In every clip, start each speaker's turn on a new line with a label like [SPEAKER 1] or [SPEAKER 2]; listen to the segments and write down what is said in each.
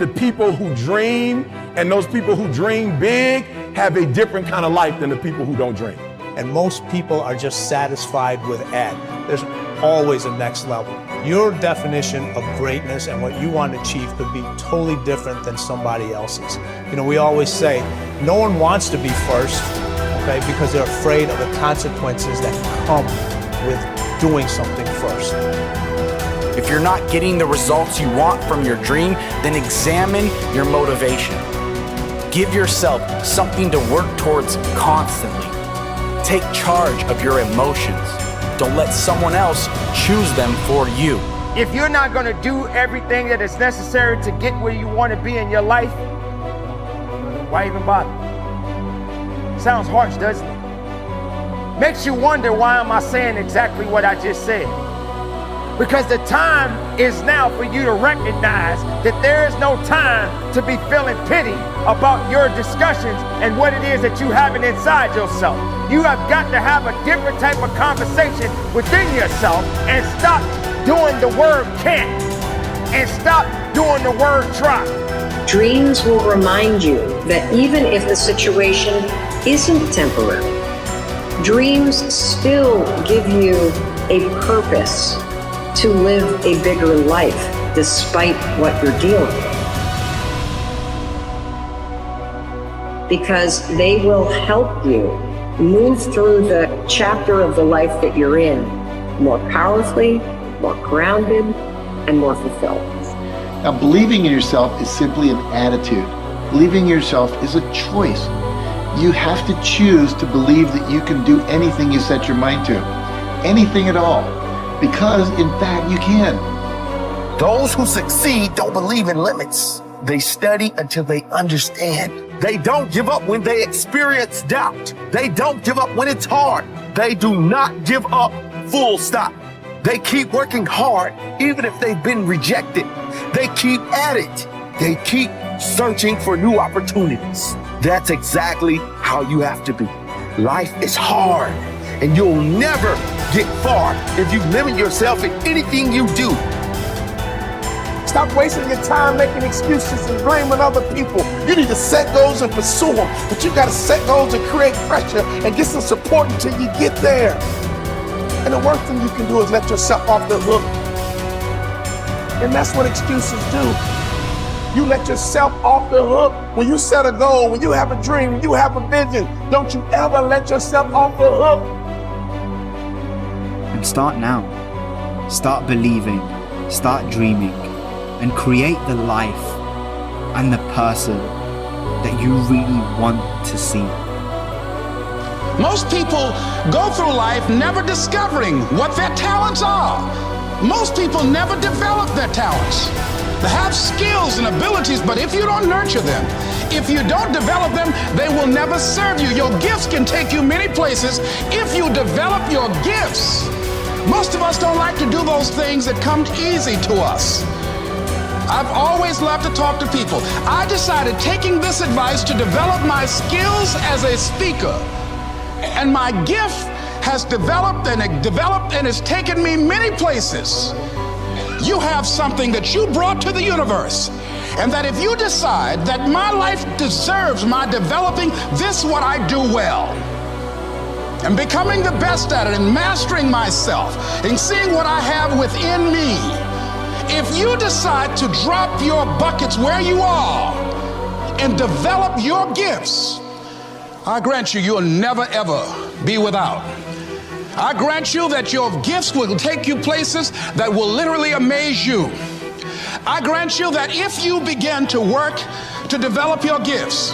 [SPEAKER 1] the people who dream and those people who dream big have a different kind of life than the people who don't dream.
[SPEAKER 2] And most people are just satisfied with Ed. There's always a next level. Your definition of greatness and what you want to achieve could be totally different than somebody else's. You know, we always say, no one wants to be first, okay, because they're afraid of the consequences that come with doing something first.
[SPEAKER 3] If you're not getting the results you want from your dream, then examine your motivation. Give yourself something to work towards constantly. Take charge of your emotions. Don't let someone else choose them for you.
[SPEAKER 4] If you're not going to do everything that is necessary to get where you want to be in your life, why even bother? Sounds harsh, doesn't it? Makes you wonder, why am I saying exactly what I just said? Because the time is now for you to recognize that there is no time to be feeling pity about your discussions and what it is that you having inside yourself. You have got to have a different type of conversation within yourself and stop doing the word can't and stop doing the word try.
[SPEAKER 5] Dreams will remind you that even if the situation isn't temporary, dreams still give you a purpose to live a bigger life despite what you're dealing with. Because they will help you move through the chapter of the life that you're in more powerfully, more grounded, and more fulfilled.
[SPEAKER 6] Now, believing in yourself is simply an attitude. Believing in yourself is a choice. You have to choose to believe that you can do anything you set your mind to. Anything at all. Because, in fact, you can.
[SPEAKER 7] Those who succeed don't believe in limits. They study until they understand. They don't give up when they experience doubt. They don't give up when it's hard. They do not give up, full stop. They keep working hard, even if they've been rejected. They keep at it. They keep searching for new opportunities. That's exactly how you have to be. Life is hard, and you'll never get far if you limit yourself in anything you do.
[SPEAKER 1] Stop wasting your time making excuses and blaming other people. You need to set goals and pursue them, but you gotta set goals and create pressure and get some support until you get there. And the worst thing you can do is let yourself off the hook. And that's what excuses do. You let yourself off the hook. When you set a goal, when you have a dream, when you have a vision, don't you ever let yourself off the hook.
[SPEAKER 8] And start now. Start believing, start dreaming, and create the life and the person that you really want to see.
[SPEAKER 9] Most people go through life never discovering what their talents are. Most people never develop their talents. They have skills and abilities, but if you don't nurture them, if you don't develop them, they will never serve you. Your gifts can take you many places if you develop your gifts. Most of us don't like to do those things that come easy to us. I've always loved to talk to people. I decided, taking this advice, to develop my skills as a speaker. And my gift has developed and it's taken me many places. You have something that you brought to the universe. And that if you decide that my life deserves my developing this, what I do well, and becoming the best at it, and mastering myself, and seeing what I have within me, if you decide to drop your buckets where you are and develop your gifts, I grant you, you'll never ever be without. I grant you that your gifts will take you places that will literally amaze you. I grant you that if you begin to work to develop your gifts,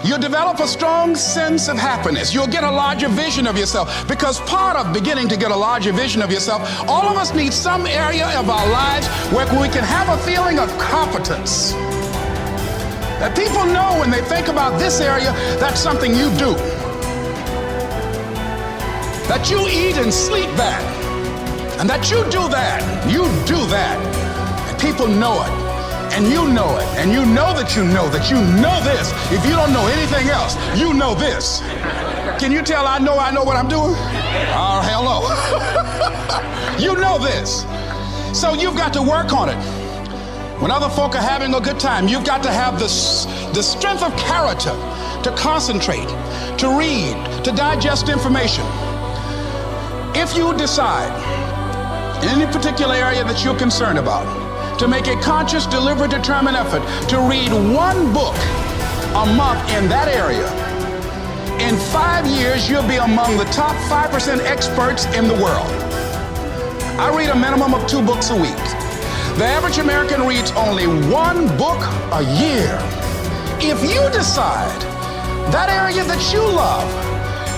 [SPEAKER 9] you'll develop a strong sense of happiness. You'll get a larger vision of yourself, because part of beginning to get a larger vision of yourself, all of us need some area of our lives where we can have a feeling of competence. That people know when they think about this area, that's something you do. That you eat and sleep that. And that you do that. You do that. And people know it. And you know it. And you know that you know that you know this. If you don't know anything else, you know this. Can you tell I know what I'm doing? Oh, hell no. You know this. So you've got to work on it. When other folk are having a good time, you've got to have the strength of character to concentrate, to read, to digest information. If you decide in any particular area that you're concerned about, to make a conscious, deliberate, determined effort to read one book a month in that area, in 5 years, you'll be among the top 5% experts in the world. I read a minimum of 2 books a week. The average American reads only 1 book a year. If you decide that area that you love,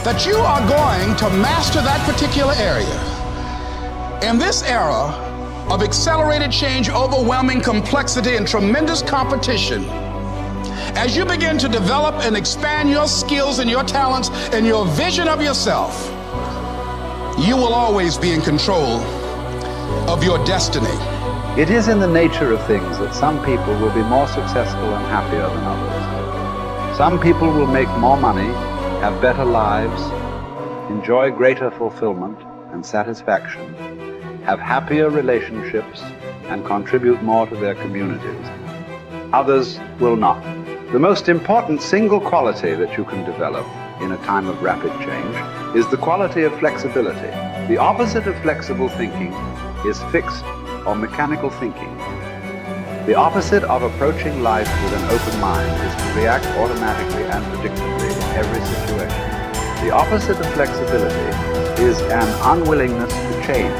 [SPEAKER 9] that you are going to master that particular area, in this era of accelerated change, overwhelming complexity, and tremendous competition, as you begin to develop and expand your skills and your talents and your vision of yourself, you will always be in control of your destiny.
[SPEAKER 10] It is in the nature of things that some people will be more successful and happier than others. Some people will make more money, have better lives, enjoy greater fulfillment and satisfaction, have happier relationships, and contribute more to their communities. Others will not. The most important single quality that you can develop in a time of rapid change is the quality of flexibility. The opposite of flexible thinking is fixed or mechanical thinking. The opposite of approaching life with an open mind is to react automatically and predictably in every situation. The opposite of flexibility is an unwillingness to change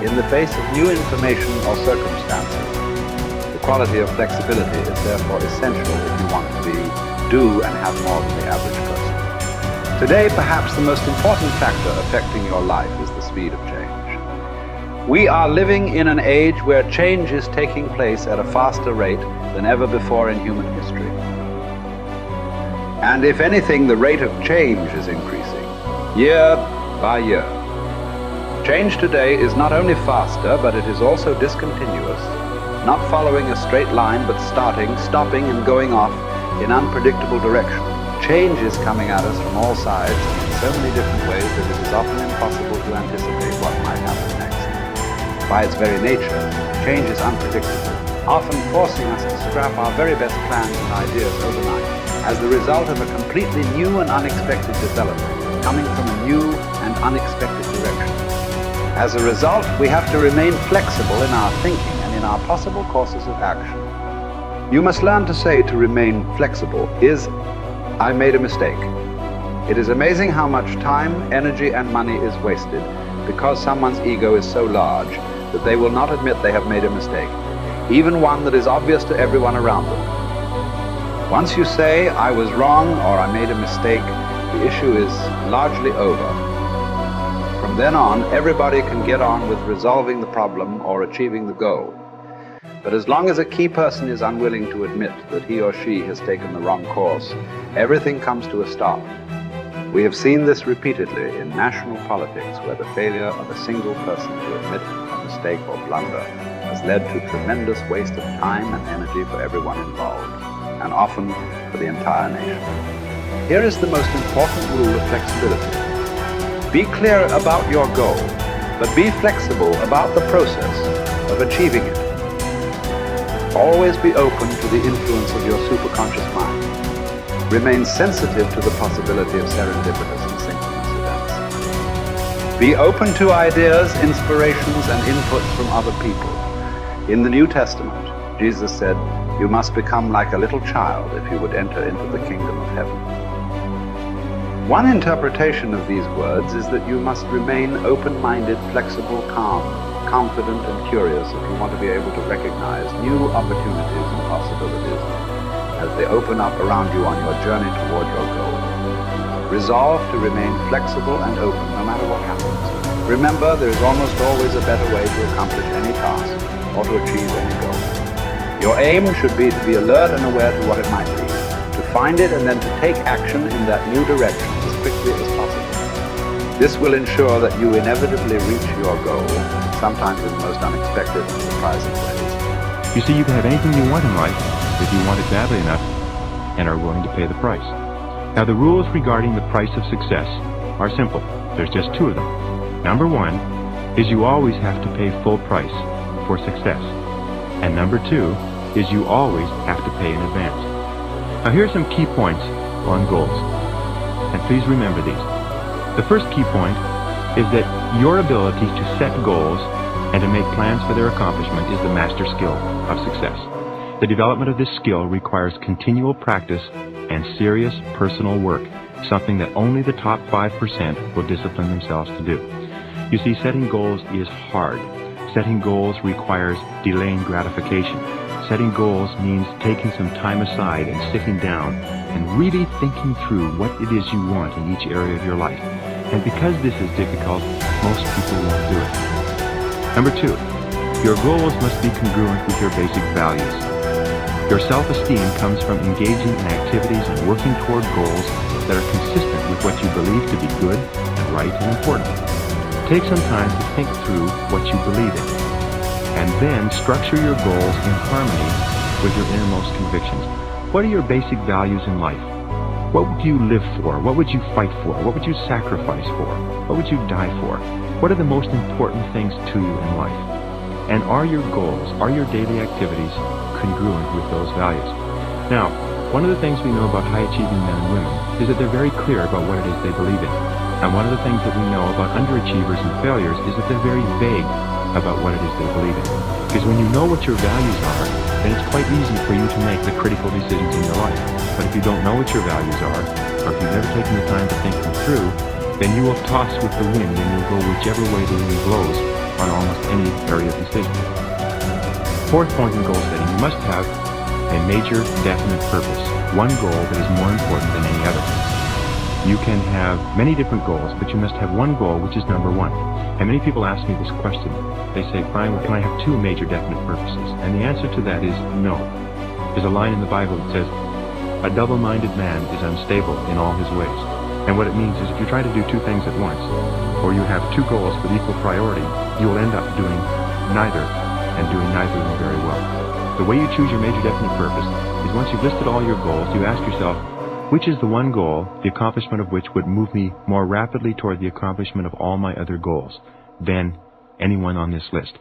[SPEAKER 10] in the face of new information or circumstances. The quality of flexibility is therefore essential if you want to do and have more than the average person. Today, perhaps the most important factor affecting your life is the speed of change. We are living in an age where change is taking place at a faster rate than ever before in human history. And if anything, the rate of change is increasing, year by year. Change today is not only faster, but it is also discontinuous, not following a straight line, but starting, stopping, and going off in unpredictable directions. Change is coming at us from all sides in so many different ways that it is often impossible to anticipate what might happen next. By its very nature, change is unpredictable, often forcing us to scrap our very best plans and ideas overnight as the result of a completely new and unexpected development coming from a new and unexpected direction. As a result, we have to remain flexible in our thinking and in our possible courses of action. You must learn to say to remain flexible is, I made a mistake. It is amazing how much time, energy, and money is wasted because someone's ego is so large that they will not admit they have made a mistake, even one that is obvious to everyone around them. Once you say, I was wrong or I made a mistake, the issue is largely over. From then on, everybody can get on with resolving the problem or achieving the goal. But as long as a key person is unwilling to admit that he or she has taken the wrong course, everything comes to a stop. We have seen this repeatedly in national politics, where the failure of a single person to admit a mistake or blunder has led to tremendous waste of time and energy for everyone involved, and often for the entire nation. Here is the most important rule of flexibility. Be clear about your goal, but be flexible about the process of achieving it. Always be open to the influence of your superconscious mind. Remain sensitive to the possibility of serendipitous and synchronous events. Be open to ideas, inspirations, and inputs from other people. In the New Testament, Jesus said, you must become like a little child if you would enter into the kingdom of heaven. One interpretation of these words is that you must remain open-minded, flexible, calm, confident, and curious if you want to be able to recognize new opportunities and possibilities as they open up around you on your journey toward your goal. Resolve to remain flexible and open no matter what happens. Remember, there is almost always a better way to accomplish any task or to achieve any goal. Your aim should be to be alert and aware to what it might be, to find it and then to take action in that new direction as quickly as possible. This will ensure that you inevitably reach your goal, sometimes in the most unexpected and surprising ways.
[SPEAKER 11] You see, you can have anything you want in life if you want it badly enough and are willing to pay the price. Now, the rules regarding the price of success are simple. There's just 2 of them. Number 1 is you always have to pay full price for success. And number 2 is you always have to pay in advance. Now here are some key points on goals, and please remember these. The first key point is that your ability to set goals and to make plans for their accomplishment is the master skill of success. The development of this skill requires continual practice and serious personal work, something that only the top 5% will discipline themselves to do. You see, setting goals is hard. Setting goals requires delaying gratification. Setting goals means taking some time aside and sitting down and really thinking through what it is you want in each area of your life. And because this is difficult, most people won't do it. Number 2, your goals must be congruent with your basic values. Your self-esteem comes from engaging in activities and working toward goals that are consistent with what you believe to be good and right and important. Take some time to think through what you believe in, and then structure your goals in harmony with your innermost convictions. What are your basic values in life? What would you live for? What would you fight for? What would you sacrifice for? What would you die for? What are the most important things to you in life? And are your goals, are your daily activities congruent with those values? Now, one of the things we know about high-achieving men and women is that they're very clear about what it is they believe in. And one of the things that we know about underachievers and failures is that they're very vague about what it is they believe in. Because when you know what your values are, then it's quite easy for you to make the critical decisions in your life. But if you don't know what your values are, or if you've never taken the time to think them through, then you will toss with the wind and you'll go whichever way the wind blows on almost any area of decision. Fourth point in goal setting, you must have a major, definite purpose. One goal that is more important than any other. You can have many different goals, but you must have one goal which is number one. And many people ask me this question. They say, Brian, can I have two major definite purposes? And the answer to that is no. There's a line in the Bible that says, a double-minded man is unstable in all his ways. And what it means is if you try to do two things at once, or you have two goals with equal priority, you will end up doing neither, and doing neither of them very well. The way you choose your major definite purpose is once you've listed all your goals, you ask yourself, which is the one goal, the accomplishment of which would move me more rapidly toward the accomplishment of all my other goals than anyone on this list?